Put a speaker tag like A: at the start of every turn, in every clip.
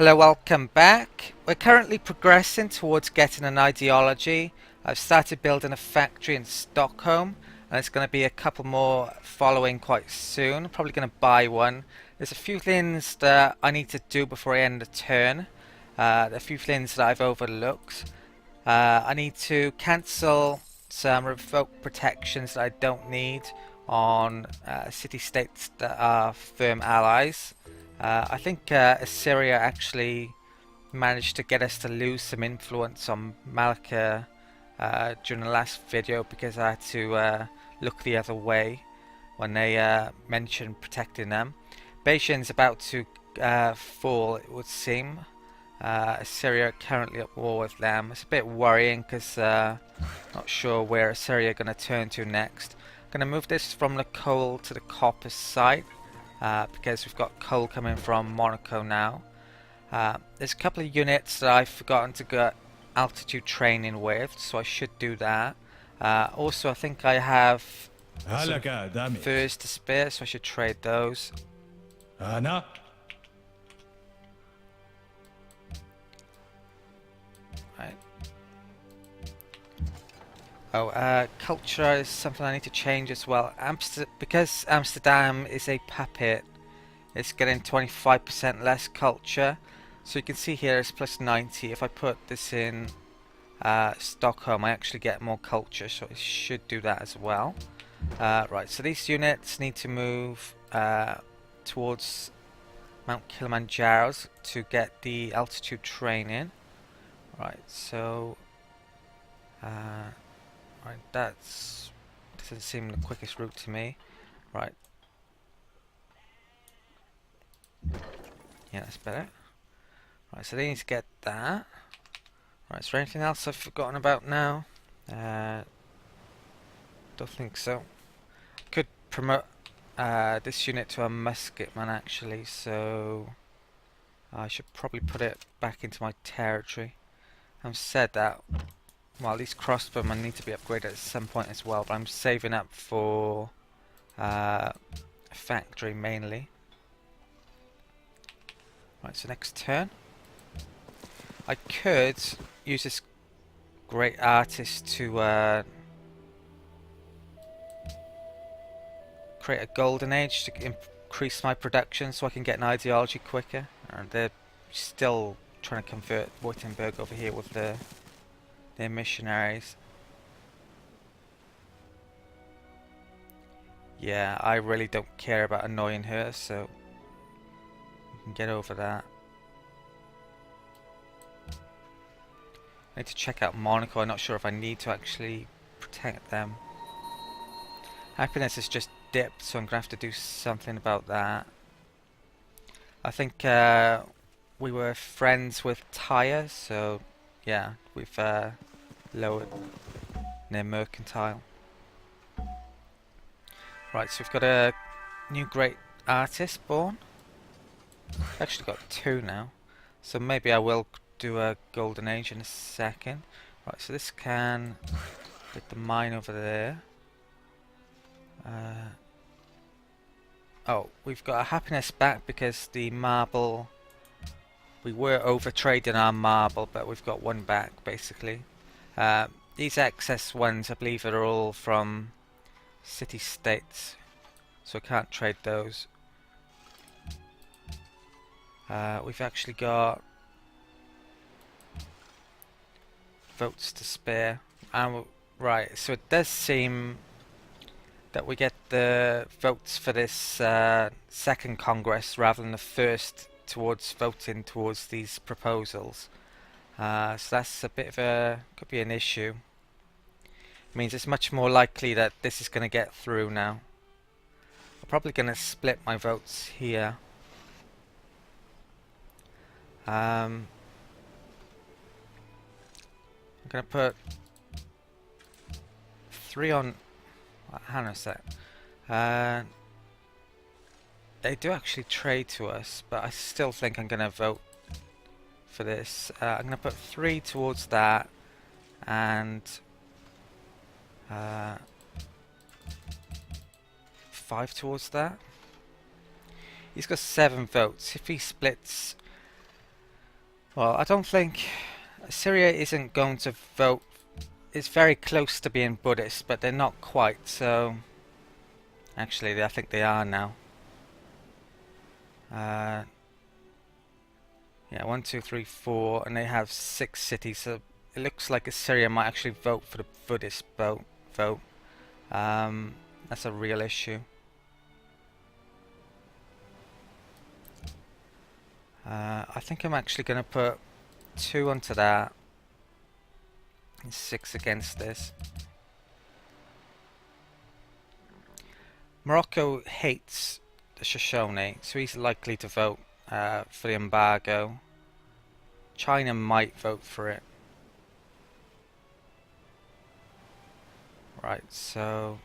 A: Hello, welcome back. We're currently progressing towards getting an ideology. I've started building a factory in Stockholm, and it's going to be a couple more following quite soon. Probably going to buy one. There's a few things that I need to do before I end the turn. There are a few things that I've overlooked. I need to cancel some revoke protections that I don't need on city-states that are firm allies. I think Assyria actually managed to get us to lose some influence on Malacca during the last video because I had to look the other way when they mentioned protecting them. Beijing's about to fall, it would seem. Assyria are currently at war with them. It's a bit worrying because not sure where Assyria are going to turn to next. I'm going to move this from the coal to the copper side. Because we've got coal coming from Morocco now. There's a couple of units that I've forgotten to get altitude training with, so I should do that. Also, I think I have some furs to spare, so I should trade those.
B: Ana?
A: Right. Oh, culture is something I need to change as well. Because Amsterdam is a puppet, it's getting 25% less culture. So you can see here it's plus 90. If I put this in Stockholm, I actually get more culture, so it should do that as well. Right, so these units need to move towards Mount Kilimanjaro to get the altitude training. Right, so right, that's doesn't seem the quickest route to me. Right. Yeah, that's better. Right, so they need to get that. Right, is there anything else I've forgotten about now? Don't think so. Could promote this unit to a musketman actually, so I should probably put it back into my territory. I've said that. Well, these crossbowmen need to be upgraded at some point as well, but I'm saving up for a factory mainly. Right, so next turn. I could use this great artist to create a golden age to increase my production so I can get an ideology quicker. They're still trying to convert Wittenberg over here with their missionaries. Yeah, I really don't care about annoying her, so we can get over that. I need to check out Monaco. I'm not sure if I need to actually protect them. Happiness has just dipped, so I'm going to have to do something about that. I think we were friends with Tyre, so yeah, we've lowered near Mercantile. Right, so we've got a new great artist born. I've actually got two now, so maybe I will do a golden age in a second. Right, so this can get the mine over there. Oh, we've got our happiness back because the marble, we were over trading our marble, but we've got one back basically. These excess ones I believe are all from city-states, so I can't trade those. We've actually got votes to spare. Right, so it does seem that we get the votes for this second Congress rather than the first towards voting towards these proposals. So that's a bit of a, could be an issue. It means it's much more likely that this is going to get through now. I'm probably going to split my votes here. I'm going to put 3 on. Hang on a sec. They do actually trade to us, but I still think I'm going to vote for this. I'm going to put 3 towards that, and 5 towards that. He's got 7 votes. If he splits Well, I don't think Assyria isn't going to vote. It's very close to being Buddhist, but they're not quite. So actually, I think they are now. Uh, yeah, 1, 2, 3, 4, and they have 6 cities. So it looks like Assyria might actually vote for the Buddhist vote. That's a real issue. I think I'm actually going to put 2 onto that and 6 against this. Morocco hates the Shoshone, so he's likely to vote for the embargo. China might vote for it. Right, so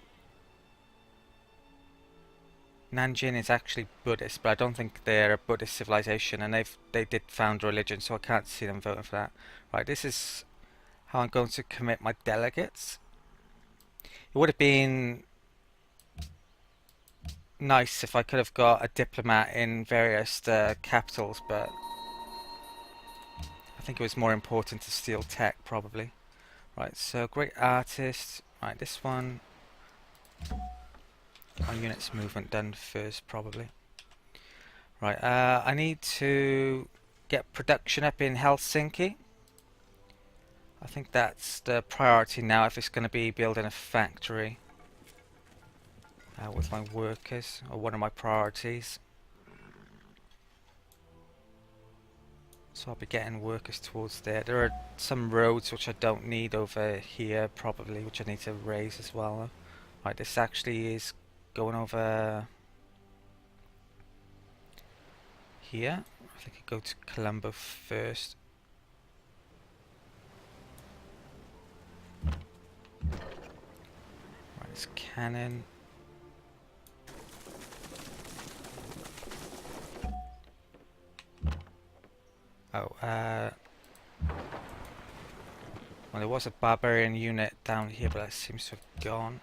A: Nanjing is actually Buddhist, but I don't think they're a Buddhist civilization, and they did found a religion, so I can't see them voting for that. Right, this is how I'm going to commit my delegates. It would have been nice if I could have got a diplomat in various capitals, but I think it was more important to steal tech, probably. Right, so great artist. Right, this one. My units movement done first, probably. Right, I need to get production up in Helsinki. I think that's the priority now if it's going to be building a factory with my workers, or one of my priorities. So I'll be getting workers towards there. There are some roads which I don't need over here, probably, which I need to raise as well. Right, this actually is going over here. I think I go to Colombo first. Right, it's cannon. Oh, well, there was a barbarian unit down here, but that seems to have gone.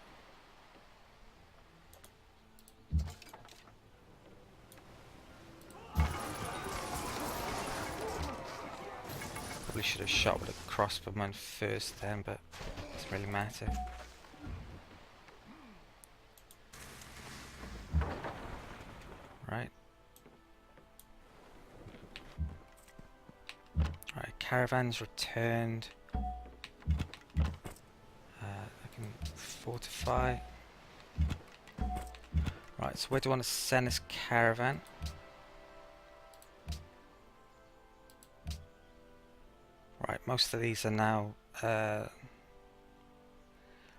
A: Probably should have shot with a crossbowman first then, but it doesn't really matter. Right. Right, caravans returned. I can fortify. Right, so where do I want to send this caravan? Right, most of these are now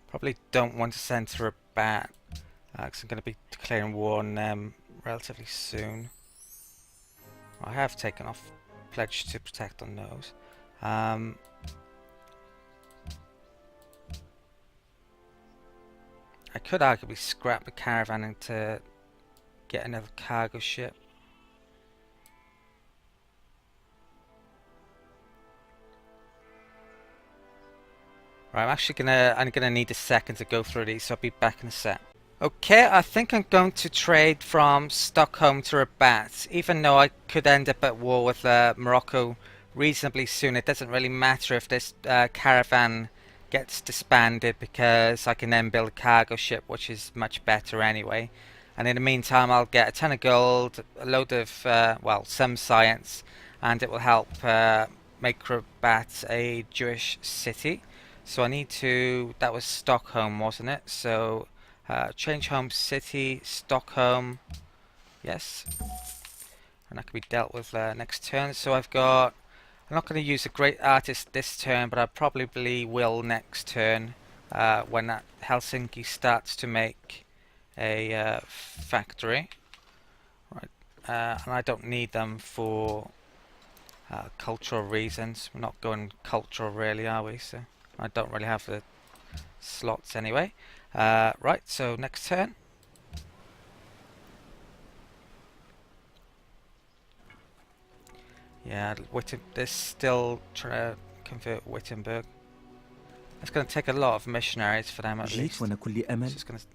A: probably don't want to send to Rabat because I'm going to be declaring war on them relatively soon. I have taken off pledge to protect on those. I could arguably scrap the caravan and to get another cargo ship. Right, I'm gonna need a second to go through these, so I'll be back in a sec. Okay, I think I'm going to trade from Stockholm to Rabat. Even though I could end up at war with Morocco reasonably soon, it doesn't really matter if this caravan gets disbanded, because I can then build a cargo ship, which is much better anyway. And in the meantime, I'll get a ton of gold, a load of, well, some science, and it will help make Rabat a Jewish city. So I need to, that was Stockholm, wasn't it? So change home city, Stockholm, yes. And that can be dealt with next turn. So I've got, I'm not going to use a great artist this turn, but I probably will next turn when that Helsinki starts to make a factory. Right, and I don't need them for cultural reasons. We're not going cultural really, are we? So I don't really have the slots anyway. Right, so next turn. Yeah, they're still trying to convert Wittenberg. It's going to take a lot of missionaries for them at least. It's just going to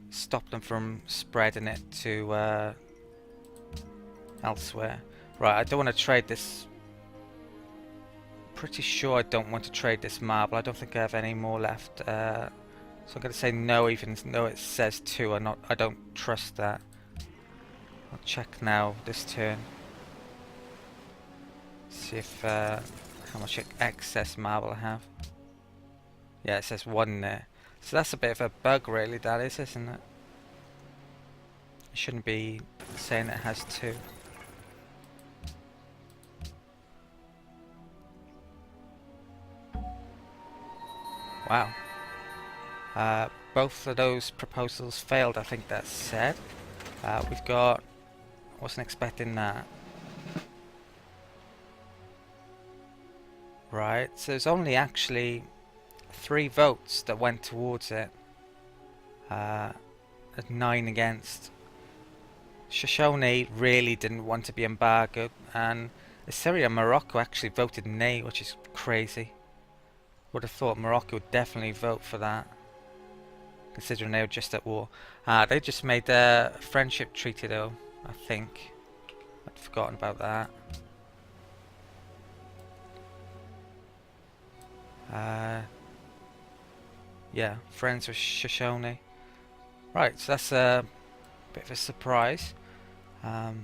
A: stop them from spreading it to elsewhere. Right, I don't want to trade this. Pretty sure I don't want to trade this marble. I don't think I have any more left. So I'm going to say no, even though it says 2. I don't trust that. I'll check now this turn. See if how much excess marble I have. Yeah, it says 1 there. So that's a bit of a bug, really. That is, isn't it? It shouldn't be saying it has 2. Wow. Both of those proposals failed, I think that's said. We've got... wasn't expecting that. Right, so there's only actually 3 votes that went towards it. 9 against. Shoshone really didn't want to be embargoed, and Assyria and Morocco actually voted nay, which is crazy. Would have thought Morocco would definitely vote for that, considering they were just at war. They just made a friendship treaty though, I think. I'd forgotten about that. Yeah, friends with Shoshone. Right, so that's a bit of a surprise. Right,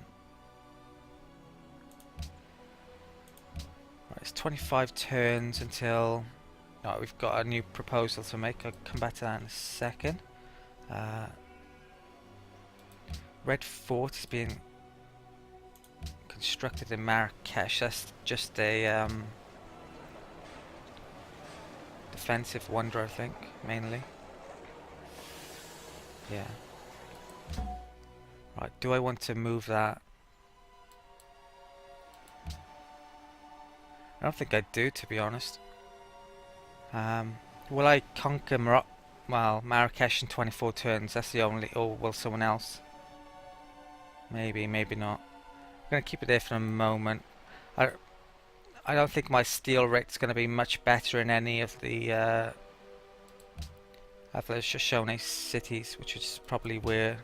A: it's 25 turns until... No, we've got a new proposal to make. I'll come back to that in a second. Red Fort is being constructed in Marrakesh. That's just a defensive wonder, I think, mainly. Yeah. Right, do I want to move that? I don't think I do, to be honest. Will I conquer Marrakesh in 24 turns? That's the only... Or will someone else? Maybe, maybe not. I'm going to keep it there for a moment. I don't think my steel rate's going to be much better in any of the Shoshone cities, which is probably where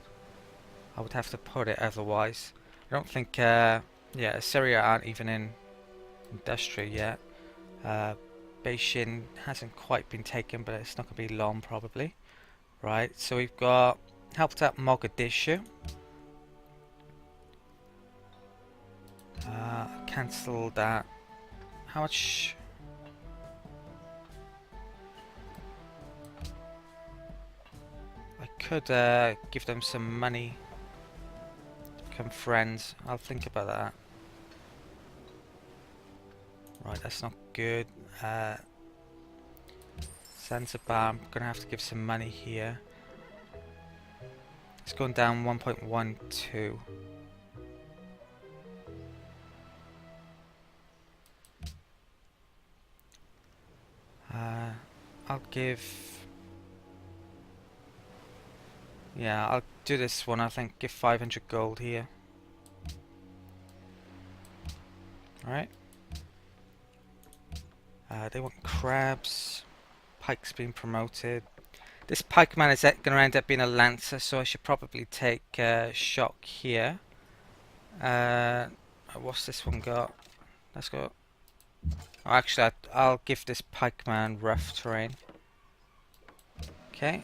A: I would have to put it otherwise. I don't think... yeah, Assyria aren't even in industry yet. Beijing hasn't quite been taken, but it's not going to be long probably. Right, so we've got helped out Mogadishu. Cancel that. How much? I could give them some money to become friends. I'll think about that. Right, that's not good. Zanzibar, I'm gonna have to give some money here. It's going down 1.12. I'll give... Yeah, I'll do this one, I think. Give 500 gold here. Alright. They want crabs. Pike's been promoted. This pikeman is going to end up being a lancer, so I should probably take shock here. What's this one got? Let's go. Oh, actually, I'll give this pikeman rough terrain. Okay.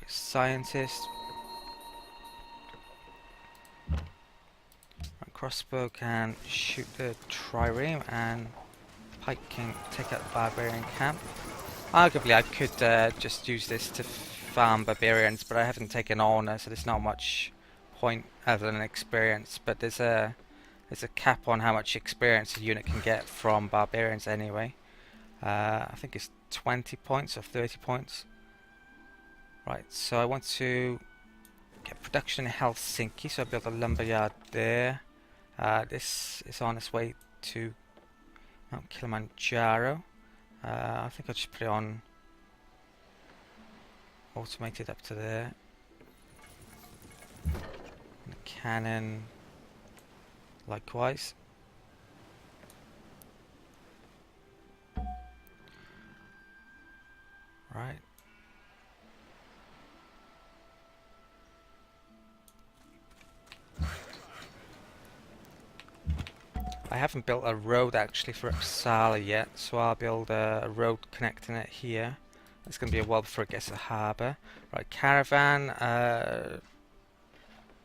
A: Scientist. Crossbow can shoot the trireme, and pike can take out the barbarian camp. Arguably, I could just use this to farm barbarians, but I haven't taken honor, so there's not much point other than experience. But there's a cap on how much experience a unit can get from barbarians anyway. I think it's 20 points or 30 points. Right, so I want to get production in Helsinki, so I built a lumberyard there. This is on its way to Mount Kilimanjaro. I think I'll just put it on automated up to there. And the cannon likewise. Right. I haven't built a road actually for Uppsala yet, so I'll build a road connecting it here. It's going to be a while before it gets a harbour. Right, caravan,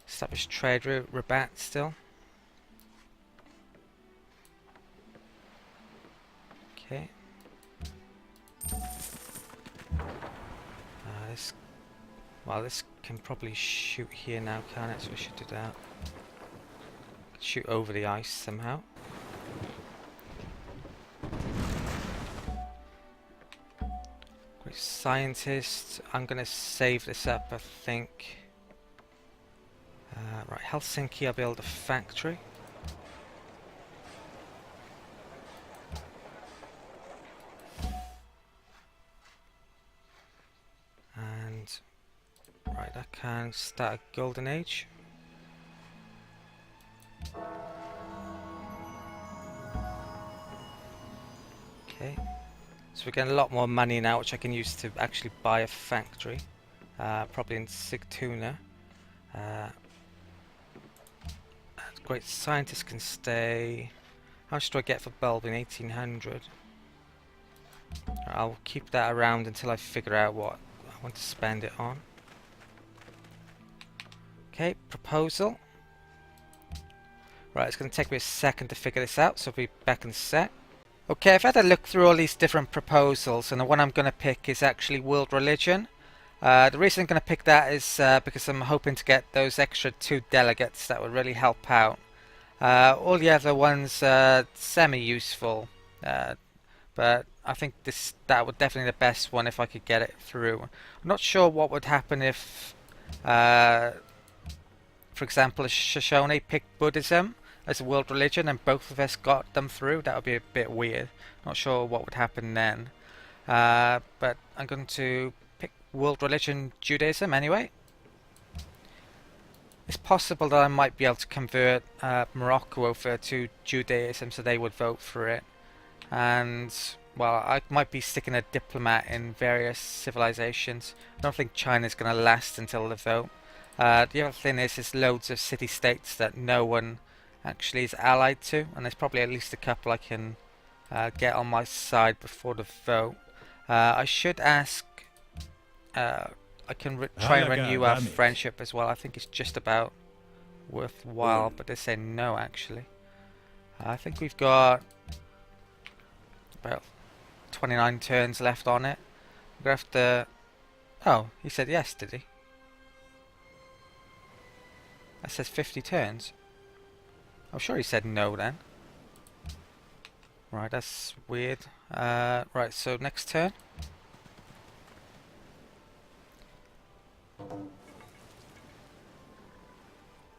A: established trade route, Rabat still. Okay. This can probably shoot here now, can't it? So we should do that. Shoot over the ice somehow. Great scientist. I'm going to save this up, I think. Right, Helsinki, I'll build a factory. And right, I can start a golden age. Okay, so we're getting a lot more money now, which I can use to actually buy a factory, probably in Sigtuna. Great scientists can stay. How much do I get for bulb in 1800? I'll keep that around until I figure out what I want to spend it on. Okay, proposal. Right, it's going to take me a second to figure this out, so I'll be back in a sec. Okay, I've had a look through all these different proposals, and the one I'm going to pick is actually world religion. The reason I'm going to pick that is because I'm hoping to get those extra 2 delegates that would really help out. All the other ones are semi-useful, but I think that would definitely be the best one if I could get it through. I'm not sure what would happen if, for example, a Shoshone picked Buddhism as a world religion and both of us got them through. That would be a bit weird. Not sure what would happen then. But I'm going to pick world religion Judaism anyway. It's possible that I might be able to convert Morocco over to Judaism so they would vote for it. And, well, I might be sticking a diplomat in various civilizations. I don't think China's going to last until the vote. The other thing is there's loads of city-states that no one actually is allied to, and there's probably at least a couple I can get on my side before the vote. I should ask, I can try and renew our friendship as well. I think it's just about worthwhile, but they say no actually. I think we've got about 29 turns left on it. We're going to have to... Oh, he said yes, did he? That says 50 turns. I'm sure he said no then. Right, that's weird. Right, so next turn.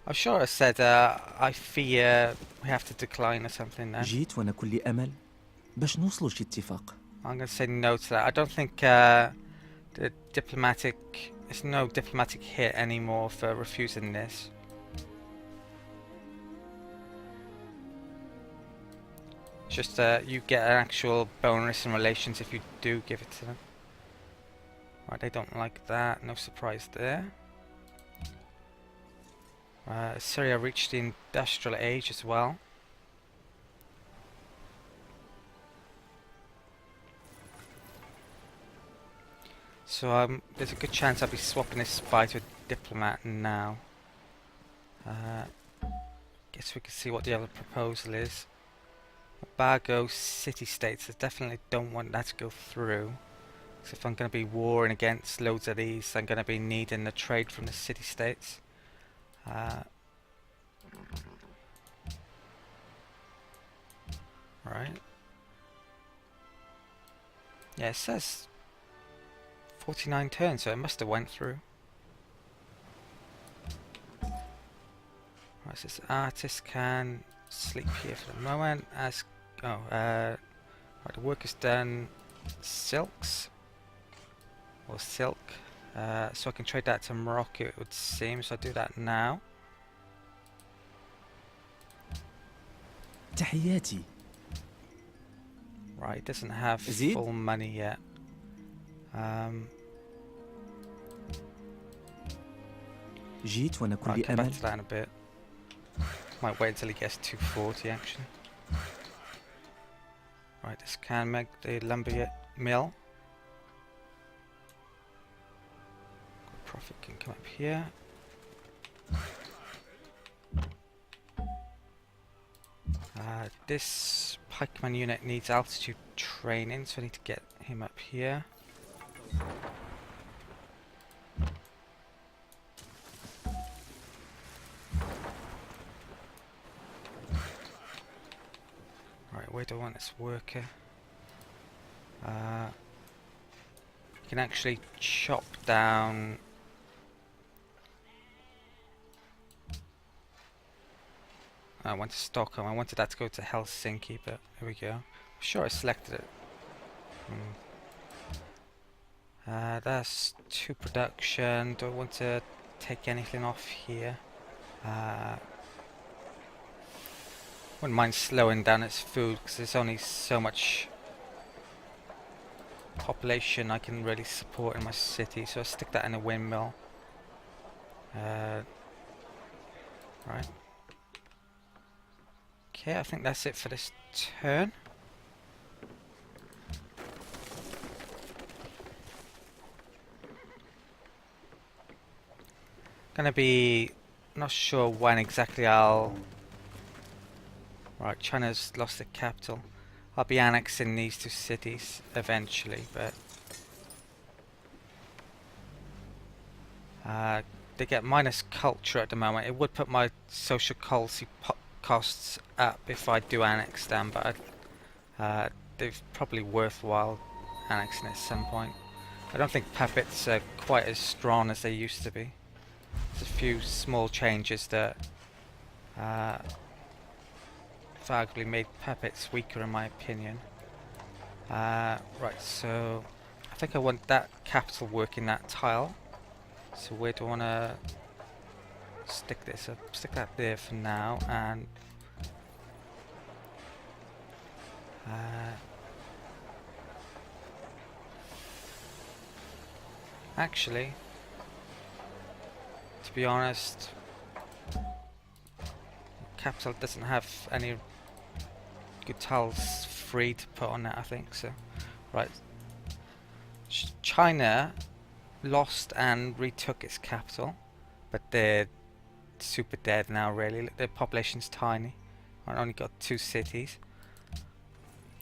A: I'm sure I said I fear we have to decline or something then.
B: جيت وأنا كل أمل باش نوصلوا شي اتفاق.
A: I'm going to say no to that. I don't think the diplomatic... There's no diplomatic hit anymore for refusing this. Just you get an actual bonus in relations if you do give it to them. Right, they don't like that. No surprise there. Assyria reached the industrial age as well. So there's a good chance I'll be swapping this spy to a diplomat now. Guess we can see what the other proposal is. Embargo city-states. I definitely don't want that to go through. So if I'm going to be warring against loads of these, I'm going to be needing the trade from the city-states. Right. Yeah, it says 49 turns, so it must have went through. Right, so this artist can sleep here for the moment. Right, the work is done. Silks or silk. So I can trade that to Morocco, it would seem. So I do that now.
B: تحياتي.
A: Right, it doesn't have full money yet.
B: جيت وأنا كل
A: I'll come back
B: أمل.
A: to that in a bit. Might wait until he gets 240 actually. Right, this can make the lumber mill. Profit can come up here. This pikeman unit needs altitude training, so I need to get him up here. Right, where do I want this worker? You can actually chop down. I went to Stockholm. I wanted that to go to Helsinki, but here we go. I'm sure I selected it. That's 2 production. Do I want to take anything off here? Wouldn't mind slowing down its food because there's only so much population I can really support in my city, so I'll stick that in a windmill. Right. Okay, I think that's it for this turn. Gonna be not sure when exactly I'll. Right, China's lost the capital. I'll be annexing these 2 cities eventually, but they get minus culture at the moment. It would put my social costs up if I do annex them, but they're probably worthwhile annexing at some point. I don't think puppets are quite as strong as they used to be. There's a few small changes that arguably made puppets weaker in my opinion. Right, so I think I want that capital working that tile. So where do I want to stick this? I'll stick that there for now, and actually, to be honest, capital doesn't have any good tiles free to put on that, I think so. Right, China lost and retook its capital, but they're super dead now really. Look, their population's tiny. I only got 2 cities.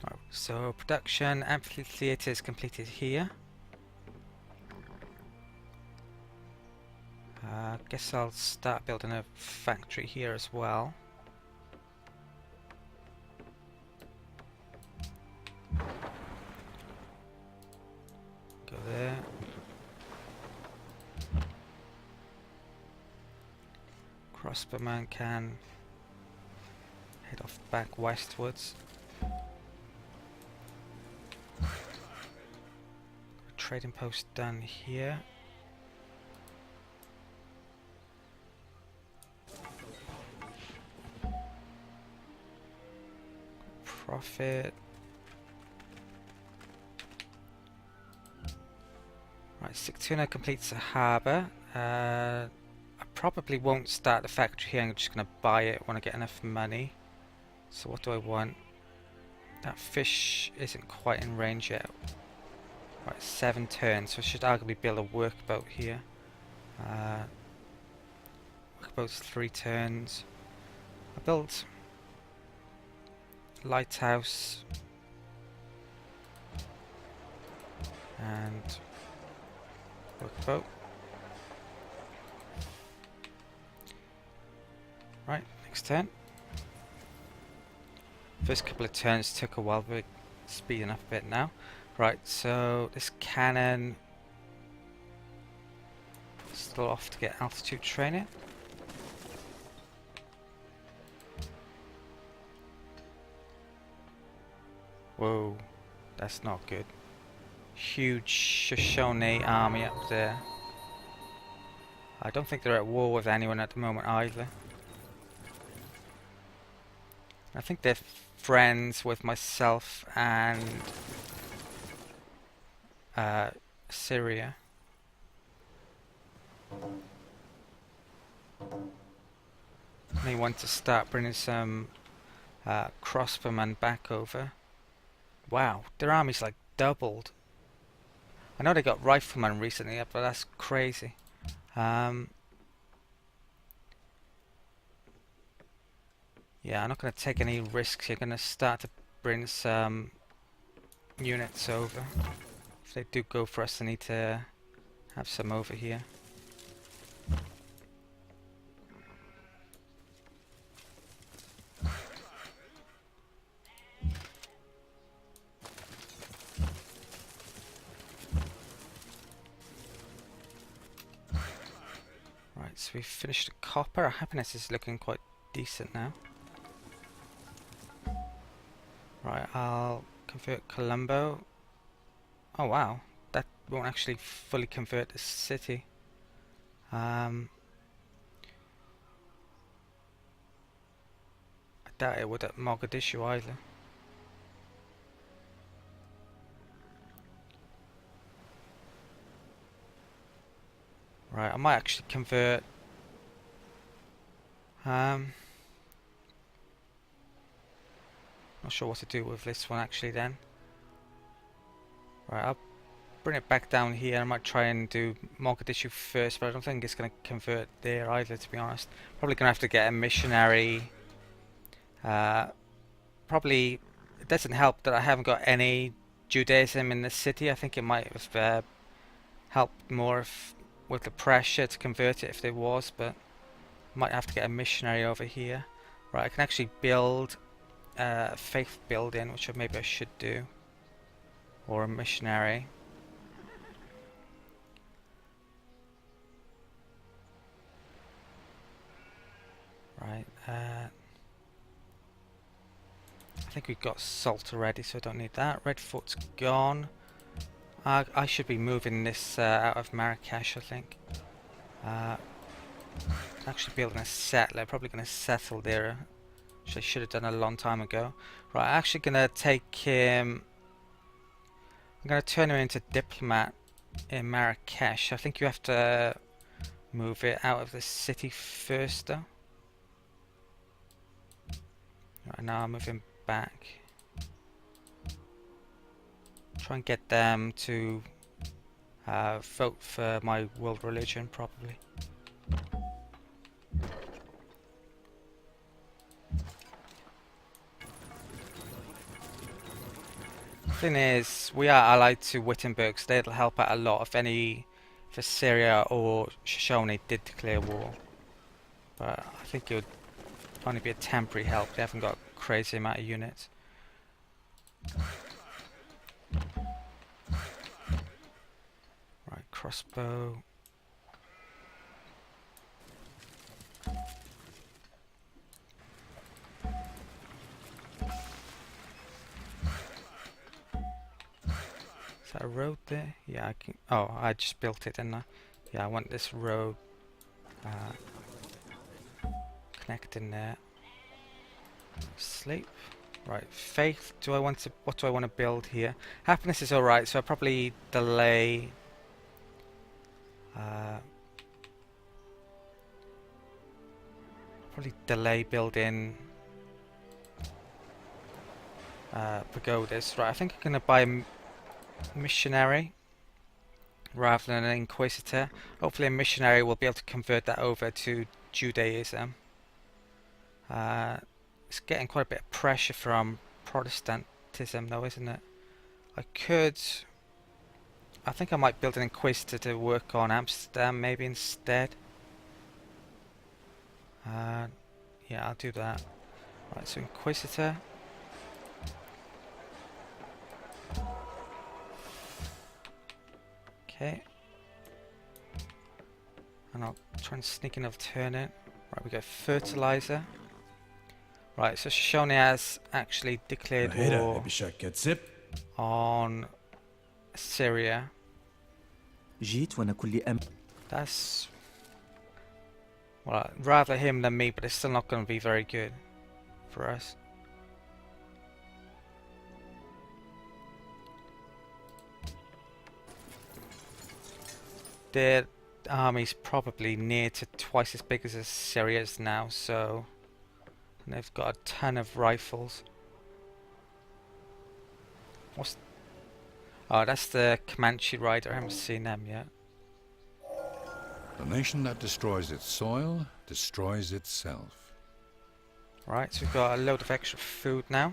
A: Right, so production amphitheatre is completed here. Guess I'll start building a factory here as well. Go there. Crossbowman can head off back westwards. Trading post done here. Profit. Right, Sigtuna completes a harbour. I probably won't start the factory here. I'm just going to buy it when I get enough money. So what do I want? That fish isn't quite in range yet. Right, 7 turns, so I should arguably build a workboat here. Workboat's 3 turns. I built lighthouse and workboat. Right, next turn. First couple of turns took a while, but speeding up a bit now. Right, so this cannon still off to get altitude training. Whoa, that's not good. Huge Shoshone army up there. I don't think they're at war with anyone at the moment either. I think they're friends with myself and Assyria. May want to start bringing some crossbowmen back over. Wow, their army's like doubled. I know they got riflemen recently, but that's crazy. Um, yeah, I'm not going to take any risks. You're going to start to bring some units over. If they do go for us, I need to have some over here. Right, so we've finished the copper. Our happiness is looking quite decent now. Right, I'll convert Colombo. Oh wow, that won't actually fully convert the city. I doubt it would at Mogadishu either. Right, I might actually convert. Not sure what to do with this one actually then. Right, I'll bring it back down here. I might try and do Mogadishu first, but I don't think it's going to convert there either, to be honest. Probably going to have to get a missionary. Probably it doesn't help that I haven't got any Judaism in the city. I think it might have helped more if, with the pressure to convert it if there was, but might have to get a missionary over here. Right, I can actually build a faith building, which maybe I should do, or a missionary. Right, I think we've got salt already, so I don't need that. Redfoot's gone. I should be moving this out of Marrakesh, I think. Actually building a settler, probably going to settle there, which I should have done a long time ago. Right, I'm actually going to take him. I'm going to turn him into diplomat in Marrakesh. I think you have to move it out of the city first, though. Right, now I'll move him back. Try and get them to vote for my world religion, probably. Thing is, we are allied to Wittenberg, so they'll help out a lot if Assyria or Shoshone did declare war. But I think it would only be a temporary help. They haven't got a crazy amount of units. Right, crossbow. Is that a road there? Yeah, I can. Oh, I just built it, didn't I? Yeah, I want this road connecting there. Sleep. Right, faith. What do I want to build here? Happiness is alright, so I'll probably delay. Building pagodas. Right, I think I'm gonna buy a missionary rather than an inquisitor. Hopefully a missionary will be able to convert that over to Judaism. It's getting quite a bit of pressure from Protestantism though, isn't it? I think I might build an inquisitor to work on Amsterdam maybe instead. Yeah, I'll do that. Right, so inquisitor. Okay. And I'll try and sneak enough turn it. Right, we got fertilizer. Right, so Shoshone has actually declared war on Assyria.
B: جيت وأنا كل أمل.
A: That's... well, I'd rather him than me, but it's still not going to be very good for us. Their army's probably near to twice as big as Assyria's now, so... and they've got a ton of rifles. What's... Oh, that's the Comanche rider. I haven't seen them yet.
C: The nation that destroys its soil destroys itself.
A: Right, so we've got a load of extra food now.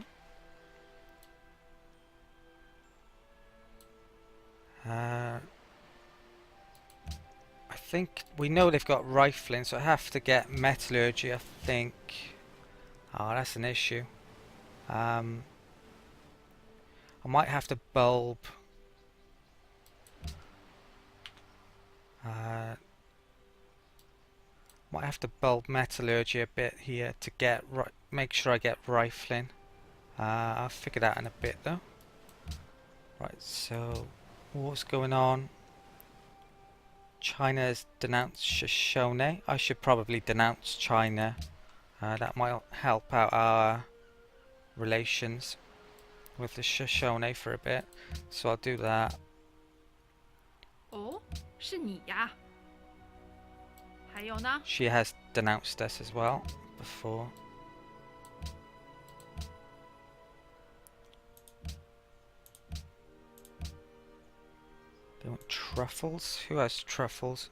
A: I think we know they've got rifling, so I have to get metallurgy, I think. Oh, that's an issue. I might have to bulb. Might have to bulb metallurgy a bit here to get make sure I get rifling. I'll figure that in a bit though. Right, so what's going on? China has denounced Shoshone. I should probably denounce China. That might help out our relations with the Shoshone for a bit. So I'll do that.
D: 哦，是你呀？还有呢？
A: She has denounced us as well before. They want truffles? Who has truffles?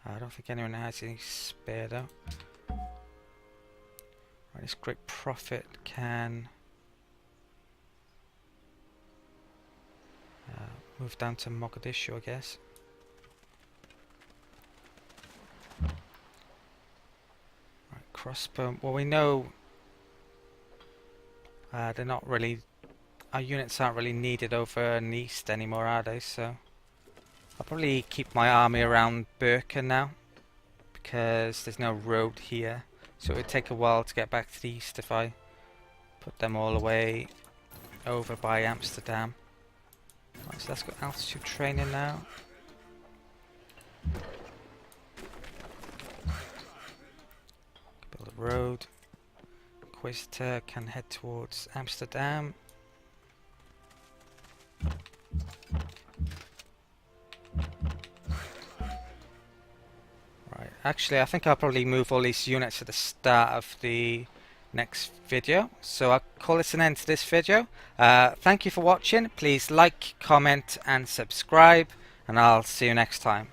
A: I don't think anyone has any spare though. Right, this great prophet can move down to Mogadishu, I guess. Right, crossbow. Well, we know they're not really. Our units aren't really needed over in the east anymore, are they? So I'll probably keep my army around Birka now, because there's no road here. So it would take a while to get back to the east if I put them all away over by Amsterdam. Right, so let's go altitude training now. Build a road. Inquisitor can head towards Amsterdam. Right, actually I think I'll probably move all these units at the start of the next video. So I'll call this an end to this video. Thank you for watching. Please like, comment and subscribe, and I'll see you next time.